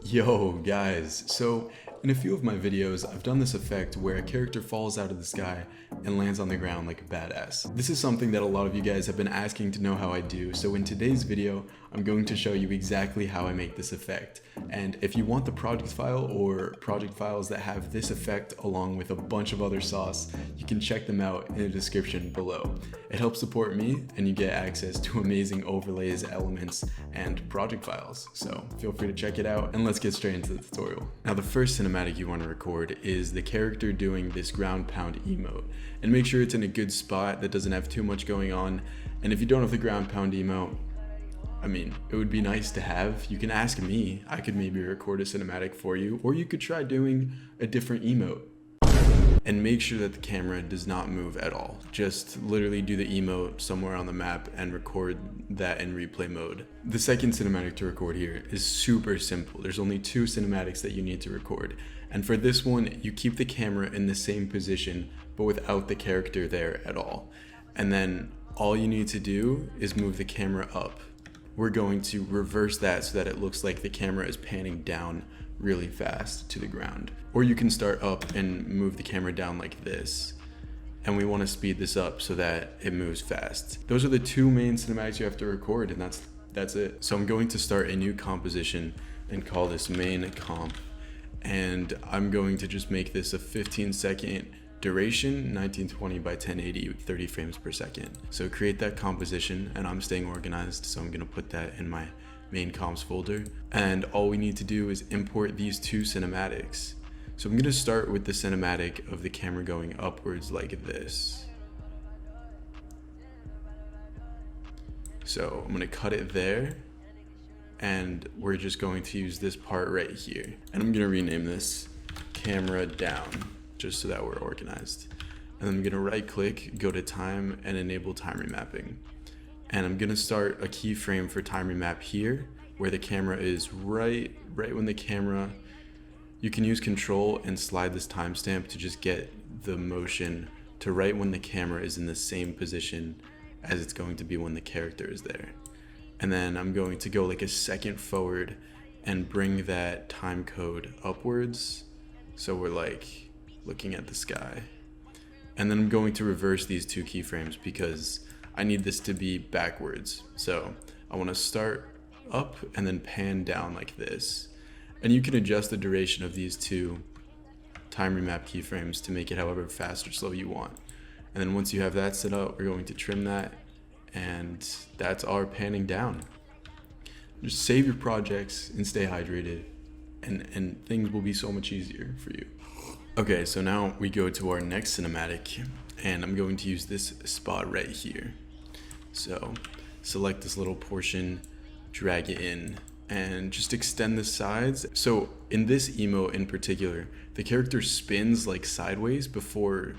Yo guys, so in a few of my videos I've done this effect where a character falls out of the sky and lands on the ground like a badass. This is something that a lot of you guys have been asking to know how I do, so in today's video I'm going to show you exactly how I make this effect. And if you want the project file or project files that have this effect along with a bunch of other sauce, you can check them out in the description below. It helps support me and you get access to amazing overlays, elements, and project files. So feel free to check it out and let's get straight into the tutorial. Now the first cinematic you want to record is the character doing this ground pound emote. And make sure it's in a good spot that doesn't have too much going on. And if you don't have the ground pound emote, I mean, it would be nice to have. You can ask me, I could maybe record a cinematic for you, or you could try doing a different emote. And make sure that the camera does not move at all. Just literally do the emote somewhere on the map and record that in replay mode. The second cinematic to record here is super simple. There's only two cinematics that you need to record. And for this one, you keep the camera in the same position, but without the character there at all. And then all you need to do is move the camera up. We're going to reverse that so that it looks like the camera is panning down really fast to the ground. Or you can start up and move the camera down like this. And we want to speed this up so that it moves fast. Those are the two main cinematics you have to record, and that's it. So I'm going to start a new composition and call this main comp. And I'm going to just make this a 15-second duration, 1920 by 1080, 30 frames per second. So create that composition, and I'm staying organized, so I'm gonna put that in my main comps folder. And all we need to do is import these two cinematics. So I'm gonna start with the cinematic of the camera going upwards like this. So I'm gonna cut it there, and we're just going to use this part right here. And I'm gonna rename this camera down, just so that we're organized. And I'm gonna right click, go to time, and enable time remapping. And I'm gonna start a keyframe for time remap here, where the camera is right when the camera, you can use control and slide this timestamp to just get the motion to right when the camera is in the same position as it's going to be when the character is there. And then I'm going to go like a second forward and bring that time code upwards. So we're like looking at the sky. And then I'm going to reverse these two keyframes because I need this to be backwards. So I want to start up and then pan down like this. And you can adjust the duration of these two time remap keyframes to make it however fast or slow you want. And then once you have that set up, we're going to trim that, and that's our panning down. Just save your projects and stay hydrated, and things will be so much easier for you. Okay, so now we go to our next cinematic, and I'm going to use this spot right here. So select this little portion, drag it in, and just extend the sides. So in this emote in particular, the character spins like sideways before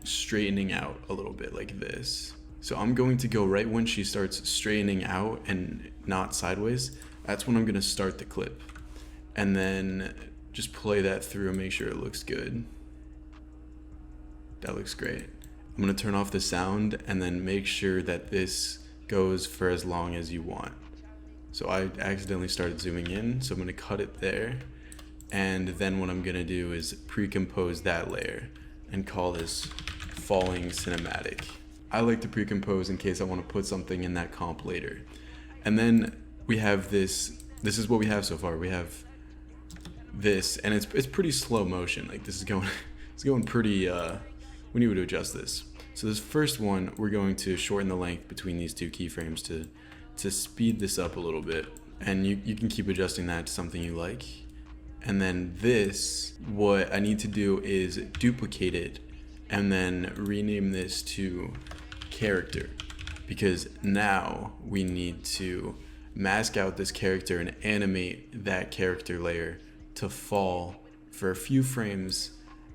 straightening out a little bit like this. So I'm going to go right when she starts straightening out and not sideways. That's when I'm gonna start the clip. And then just play that through and make sure it looks good. That looks great. I'm gonna turn off the sound and then make sure that this goes for as long as you want. So I accidentally started zooming in, so I'm gonna cut it there. And then what I'm gonna do is pre-compose that layer and call this falling cinematic. I like to pre-compose in case I wanna put something in that comp later. And then we have this is what we have so far. We have this, and it's pretty slow motion. Like this is going it's going pretty we need to adjust this. So this first one, we're going to shorten the length between these two keyframes to speed this up a little bit, and you can keep adjusting that to something you like. And then this, what I need to do is duplicate it and then rename this to character, because now we need to mask out this character and animate that character layer to fall for a few frames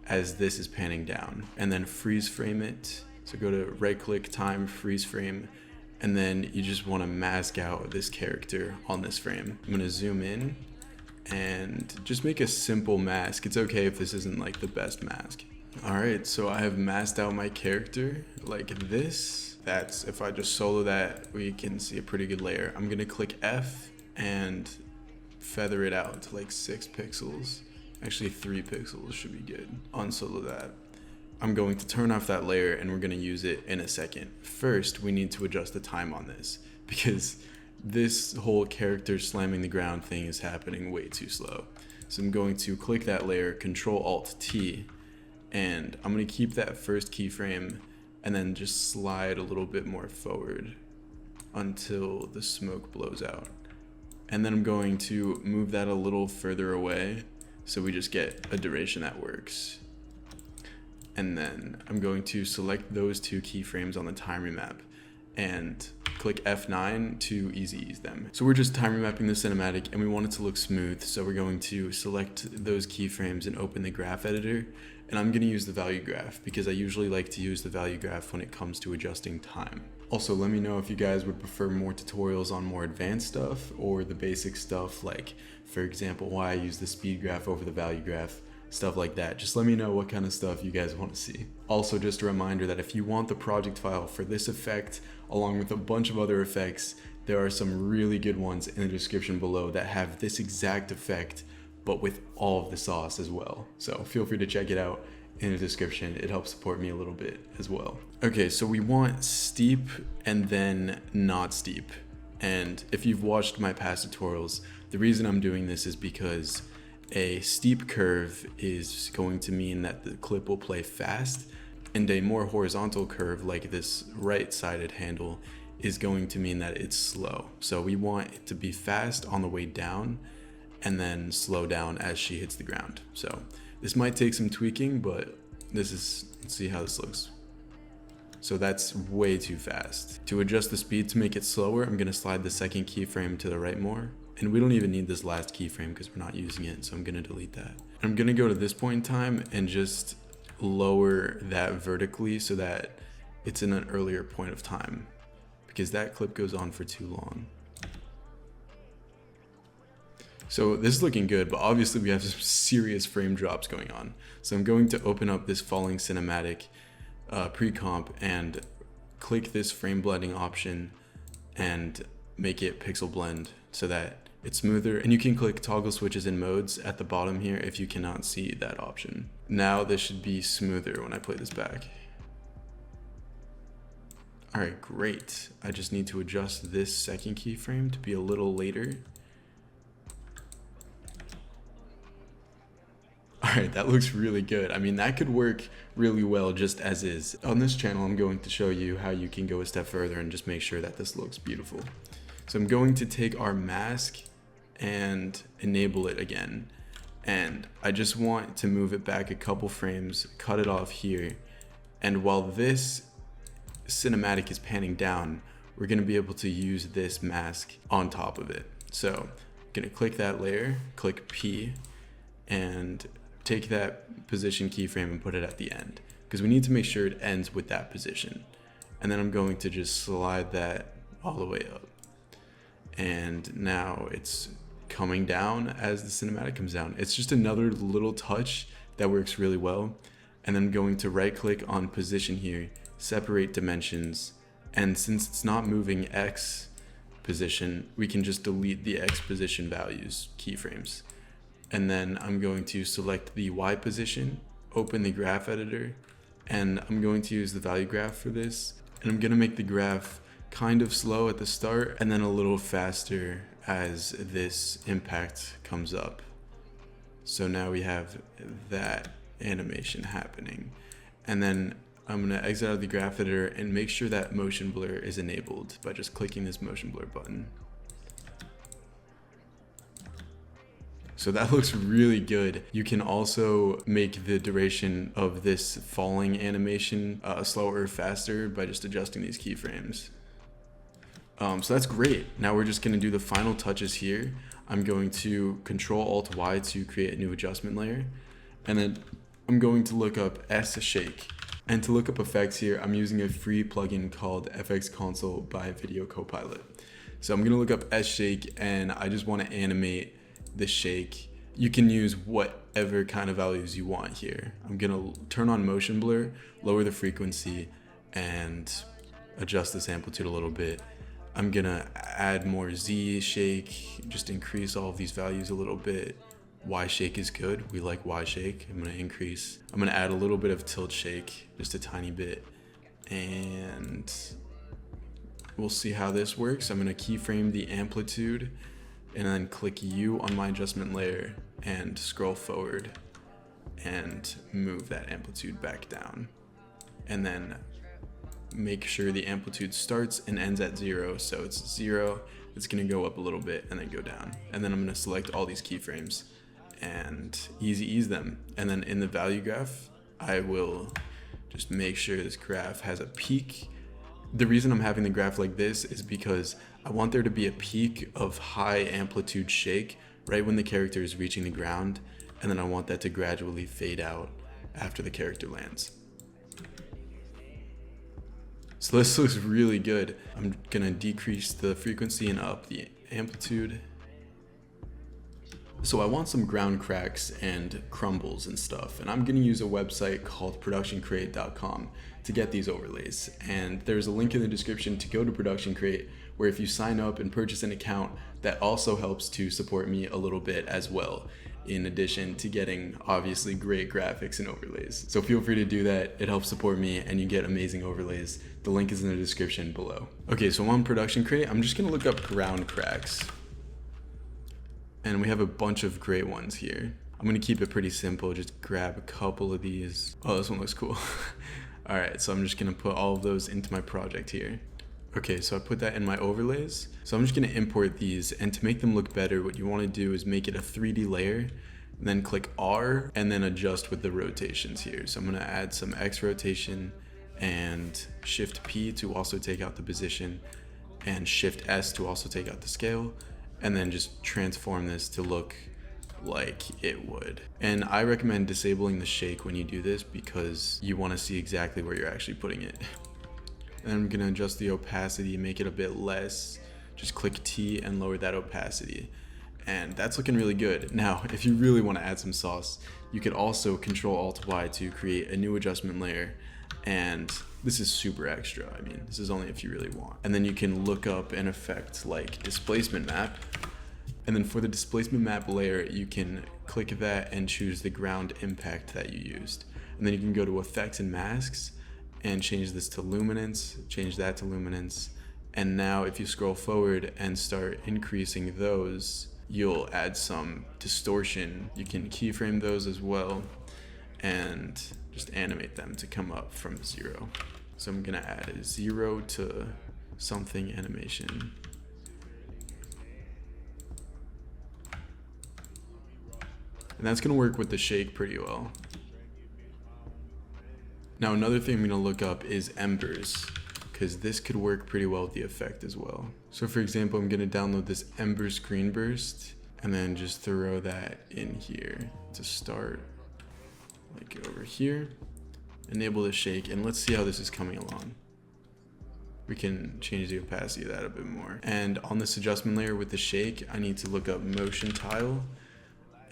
as this is panning down, and then freeze frame it. So go to right click, time, freeze frame, and then you just want to mask out this character on this frame. I'm going to zoom in and just make a simple mask. It's okay if this isn't like the best mask. Alright, so I have masked out my character like this. That's, if I just solo that, we can see a pretty good layer. I'm going to click F and feather it out to like 6 pixels. Actually 3 pixels should be good. Unsolo that. I'm going to turn off that layer and we're going to use it in a second. First, we need to adjust the time on this because this whole character slamming the ground thing is happening way too slow. So I'm going to click that layer, Control Alt T, and I'm going to keep that first keyframe and then just slide a little bit more forward until the smoke blows out. And then I'm going to move that a little further away so we just get a duration that works. And then I'm going to select those 2 keyframes on the time remap and click F9 to easy ease them. So we're just time remapping the cinematic and we want it to look smooth. So we're going to select those keyframes and open the graph editor. And I'm going to use the value graph because I usually like to use the value graph when it comes to adjusting time. Also, let me know if you guys would prefer more tutorials on more advanced stuff or the basic stuff, like for example, why I use the speed graph over the value graph, stuff like that. Just let me know what kind of stuff you guys want to see. Also, just a reminder that if you want the project file for this effect, along with a bunch of other effects, there are some really good ones in the description below that have this exact effect, but with all of the sauce as well. So feel free to check it out in the description. It helps support me a little bit as well. Okay, so we want steep and then not steep. And if you've watched my past tutorials, the reason I'm doing this is because a steep curve is going to mean that the clip will play fast, and a more horizontal curve like this right-sided handle is going to mean that it's slow. So we want it to be fast on the way down and then slow down as she hits the ground. So this might take some tweaking, but let's see how this looks. So that's way too fast. To adjust the speed to make it slower, I'm gonna slide the second keyframe to the right more. And we don't even need this last keyframe because we're not using it, so I'm gonna delete that. I'm gonna go to this point in time and just lower that vertically so that it's in an earlier point of time, because that clip goes on for too long. So this is looking good, but obviously we have some serious frame drops going on. So I'm going to open up this falling cinematic pre-comp and click this frame blending option and make it pixel blend so that it's smoother. And you can click toggle switches and modes at the bottom here if you cannot see that option. Now this should be smoother when I play this back. All right, great. I just need to adjust this second keyframe to be a little later. All right, that looks really good. I mean, that could work really well just as is. On this channel, I'm going to show you how you can go a step further and just make sure that this looks beautiful. So I'm going to take our mask and enable it again. And I just want to move it back a couple frames, cut it off here. And while this cinematic is panning down, we're gonna be able to use this mask on top of it. So I'm gonna click that layer, click P, and take that position keyframe and put it at the end, because we need to make sure it ends with that position. And then I'm going to just slide that all the way up. And now it's coming down as the cinematic comes down. It's just another little touch that works really well. And then I'm going to right click on position here, separate dimensions. And since it's not moving X position, we can just delete the X position values, keyframes. And then I'm going to select the Y position, open the graph editor, and I'm going to use the value graph for this. And I'm gonna make the graph kind of slow at the start and then a little faster as this impact comes up. So now we have that animation happening. And then I'm gonna exit out of the graph editor and make sure that motion blur is enabled by just clicking this motion blur button. So that looks really good. You can also make the duration of this falling animation slower or faster by just adjusting these keyframes. So that's great. Now we're just gonna do the final touches here. I'm going to Control Alt Y to create a new adjustment layer. And then I'm going to look up S Shake. And to look up effects here, I'm using a free plugin called FX Console by Video Copilot. So I'm gonna look up S Shake and I just wanna animate the shake. You can use whatever kind of values you want here. I'm gonna turn on motion blur, lower the frequency, and adjust this amplitude a little bit. I'm gonna add more Z shake, just increase all of these values a little bit. Y shake is good, we like Y shake. I'm gonna add a little bit of tilt shake, just a tiny bit, and we'll see how this works. I'm gonna keyframe the amplitude and then click U on my adjustment layer and scroll forward and move that amplitude back down. And then make sure the amplitude starts and ends at 0. So it's 0, it's gonna go up a little bit and then go down. And then I'm gonna select all these keyframes and easy ease them. And then in the value graph, I will just make sure this graph has a peak. The reason I'm having the graph like this is because I want there to be a peak of high amplitude shake right when the character is reaching the ground, and then I want that to gradually fade out after the character lands. So this looks really good. I'm gonna decrease the frequency and up the amplitude. So I want some ground cracks and crumbles and stuff, and I'm gonna use a website called productioncrate.com to get these overlays. And there's a link in the description to go to Production Crate, where if you sign up and purchase an account, that also helps to support me a little bit as well, in addition to getting obviously great graphics and overlays. So feel free to do that. It helps support me and you get amazing overlays. The link is in the description below. Okay, so I'm on Production Crate. I'm just gonna look up ground cracks. And we have a bunch of great ones here. I'm gonna keep it pretty simple, just grab a couple of these. Oh, this one looks cool. All right, so I'm just gonna put all of those into my project here. Okay, so I put that in my overlays. So I'm just gonna import these, and to make them look better, what you wanna do is make it a 3D layer, and then click R, and then adjust with the rotations here. So I'm gonna add some X rotation, and Shift P to also take out the position, and Shift S to also take out the scale, and then just transform this to look like it would. And I recommend disabling the shake when you do this because you want to see exactly where you're actually putting it. And I'm gonna adjust the opacity, make it a bit less. Just click T and lower that opacity. And that's looking really good. Now, if you really want to add some sauce, you could also Control Alt Y to create a new adjustment layer. And this is super extra. I mean, this is only if you really want. And then you can look up an effect like Displacement Map. And then for the Displacement Map layer, you can click that and choose the ground impact that you used. And then you can go to Effects and Masks and change this to Luminance, change that to Luminance. And now if you scroll forward and start increasing those, you'll add some distortion. You can keyframe those as well and just animate them to come up from 0. So I'm gonna add a 0 to something animation. And that's gonna work with the shake pretty well. Now another thing I'm gonna look up is Embers, because this could work pretty well with the effect as well. So for example, I'm gonna download this Ember screen burst and then just throw that in here to start, like over here. Enable the shake, and let's see how this is coming along. We can change the opacity of that a bit more. And on this adjustment layer with the shake, I need to look up motion tile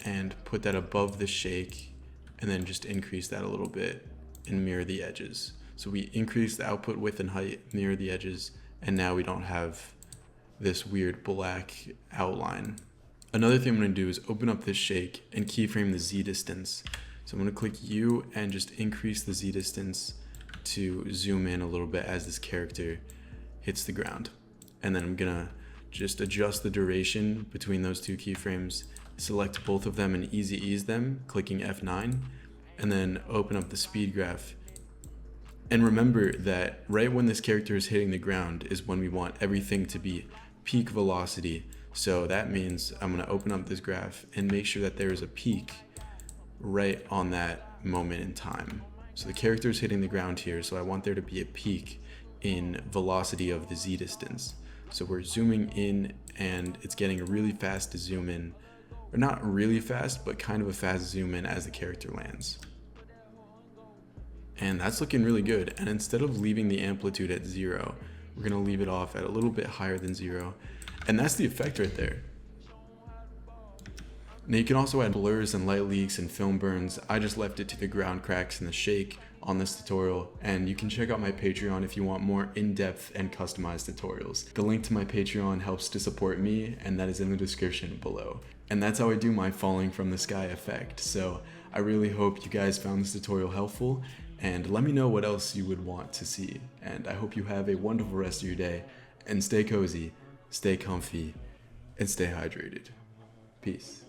and put that above the shake, and then just increase that a little bit and mirror the edges. So we increase the output width and height, mirror the edges, and now we don't have this weird black outline. Another thing I'm gonna do is open up this shake and keyframe the Z distance. So I'm gonna click U and just increase the Z distance to zoom in a little bit as this character hits the ground. And then I'm gonna just adjust the duration between those two keyframes, select both of them and easy ease them, clicking F9, and then open up the speed graph. And remember that right when this character is hitting the ground is when we want everything to be peak velocity. So that means I'm gonna open up this graph and make sure that there is a peak right on that moment in time. So the character is hitting the ground here, so I want there to be a peak in velocity of the Z distance. So we're zooming in and it's getting really fast to zoom in, or not really fast, but kind of a fast zoom in as the character lands. And that's looking really good. And instead of leaving the amplitude at 0, we're gonna leave it off at a little bit higher than 0. And that's the effect right there. Now you can also add blurs and light leaks and film burns. I just left it to the ground cracks and the shake on this tutorial, and you can check out my Patreon if you want more in-depth and customized tutorials. The link to my Patreon helps to support me, and that is in the description below. And that's how I do my falling from the sky effect. So I really hope you guys found this tutorial helpful, and let me know what else you would want to see. And I hope you have a wonderful rest of your day, and stay cozy, stay comfy, and stay hydrated. Peace.